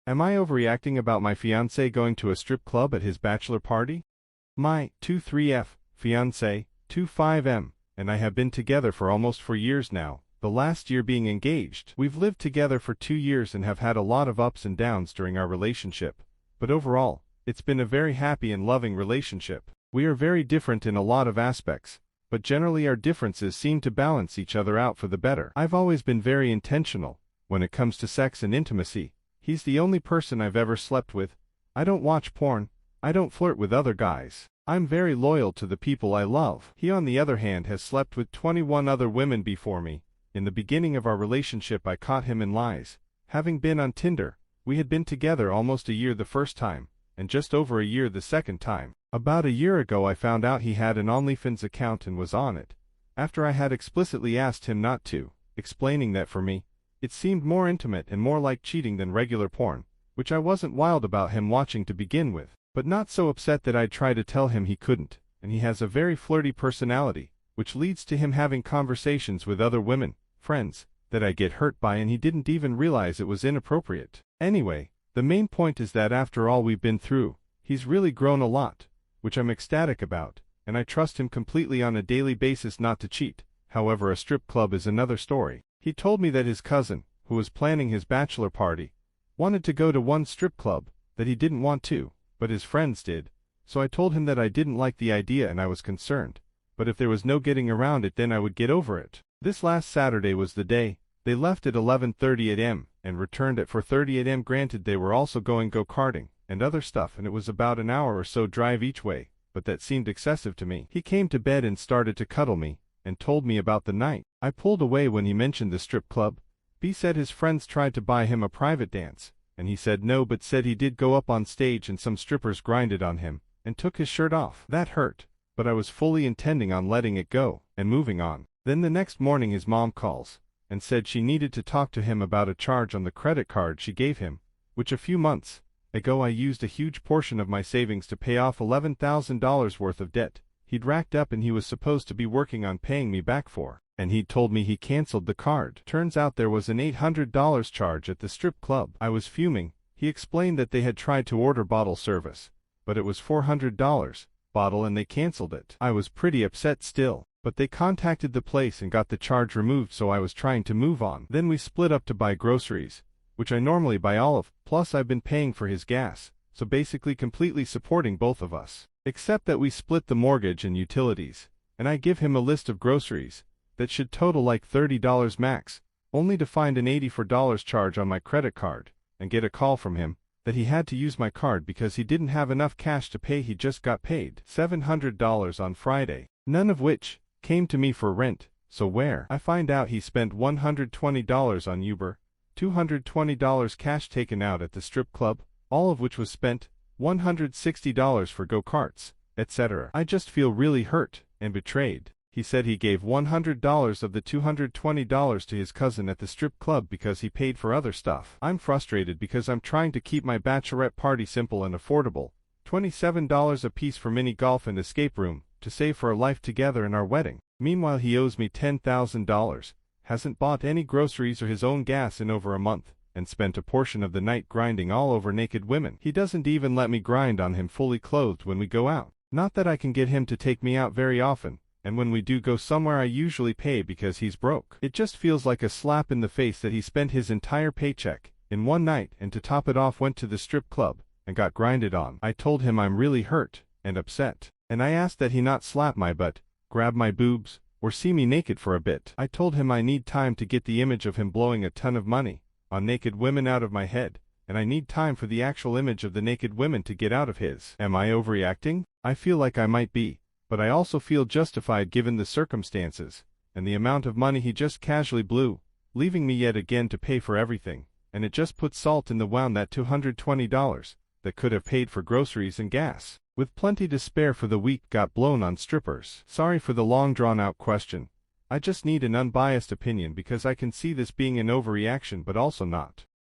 Am I overreacting about my fiance going to a strip club at his bachelor party? My 23F fiance, 25M, and I have been together for almost 4 years now, the last year being engaged. We've lived together for 2 years and have had a lot of ups and downs during our relationship, but overall, it's been a very happy and loving relationship. We are very different in a lot of aspects, but generally our differences seem to balance each other out for the better. I've always been very intentional when it comes to sex and intimacy. He's the only person I've ever slept with. I don't watch porn. I don't flirt with other guys. I'm very loyal to the people I love. He, on the other hand, has slept with 21 other women before me. In the beginning of our relationship, I caught him in lies. Having been on Tinder, we had been together almost a year the first time, and just over a year the second time. About a year ago I found out he had an OnlyFans account and was on it, after I had explicitly asked him not to, explaining that for me, it seemed more intimate and more like cheating than regular porn, which I wasn't wild about him watching to begin with, but not so upset that I'd try to tell him he couldn't, and he has a very flirty personality, which leads to him having conversations with other women, friends, that I get hurt by, and he didn't even realize it was inappropriate. Anyway, the main point is that after all we've been through, he's really grown a lot, which I'm ecstatic about, and I trust him completely on a daily basis not to cheat. However, a strip club is another story. He told me that his cousin, who was planning his bachelor party, wanted to go to one strip club, that he didn't want to, but his friends did, so I told him that I didn't like the idea and I was concerned, but if there was no getting around it then I would get over it. This last Saturday was the day. They left at 11:30 a.m. and returned at 4:30 a.m. Granted, they were also going go-karting and other stuff, and it was about an hour or so drive each way, but that seemed excessive to me. He came to bed and started to cuddle me, and told me about the night. I pulled away when he mentioned the strip club. B said his friends tried to buy him a private dance, and he said no, but said he did go up on stage and some strippers grinded on him, and took his shirt off. That hurt, but I was fully intending on letting it go, and moving on. Then the next morning his mom calls, and said she needed to talk to him about a charge on the credit card she gave him, which a few months ago I used a huge portion of my savings to pay off $11,000 worth of debt he'd racked up and he was supposed to be working on paying me back for, and he'd told me he canceled the card. Turns out there was an $800 charge at the strip club. I was fuming. He explained that they had tried to order bottle service, but it was $400 bottle and they canceled it. I was pretty upset still, but they contacted the place and got the charge removed, so I was trying to move on. Then we split up to buy groceries, which I normally buy all of, plus I've been paying for his gas, so basically completely supporting both of us. Except that we split the mortgage and utilities, and I give him a list of groceries that should total like $30 max, only to find an $84 charge on my credit card, and get a call from him that he had to use my card because he didn't have enough cash to pay. He just got paid $700 on Friday, none of which came to me for rent, so where? I find out he spent $120 on Uber, $220 cash taken out at the strip club, all of which was spent, $160 for go-karts, etc. I just feel really hurt and betrayed. He said he gave $100 of the $220 to his cousin at the strip club because he paid for other stuff. I'm frustrated because I'm trying to keep my bachelorette party simple and affordable, $27 a piece for mini golf and escape room, to save for a life together and our wedding. Meanwhile he owes me $10,000, hasn't bought any groceries or his own gas in over a month, and spent a portion of the night grinding all over naked women. He doesn't even let me grind on him fully clothed when we go out. Not that I can get him to take me out very often, and when we do go somewhere I usually pay because he's broke. It just feels like a slap in the face that he spent his entire paycheck in one night and to top it off went to the strip club and got grinded on. I told him I'm really hurt and upset, and I asked that he not slap my butt, grab my boobs, or see me naked for a bit. I told him I need time to get the image of him blowing a ton of money on naked women out of my head, and I need time for the actual image of the naked women to get out of his. Am I overreacting? I feel like I might be, but I also feel justified given the circumstances, and the amount of money he just casually blew, leaving me yet again to pay for everything, and it just puts salt in the wound that $220 that could have paid for groceries and gas, with plenty to spare for the week, got blown on strippers. Sorry for the long drawn-out question. I just need an unbiased opinion because I can see this being an overreaction but also not.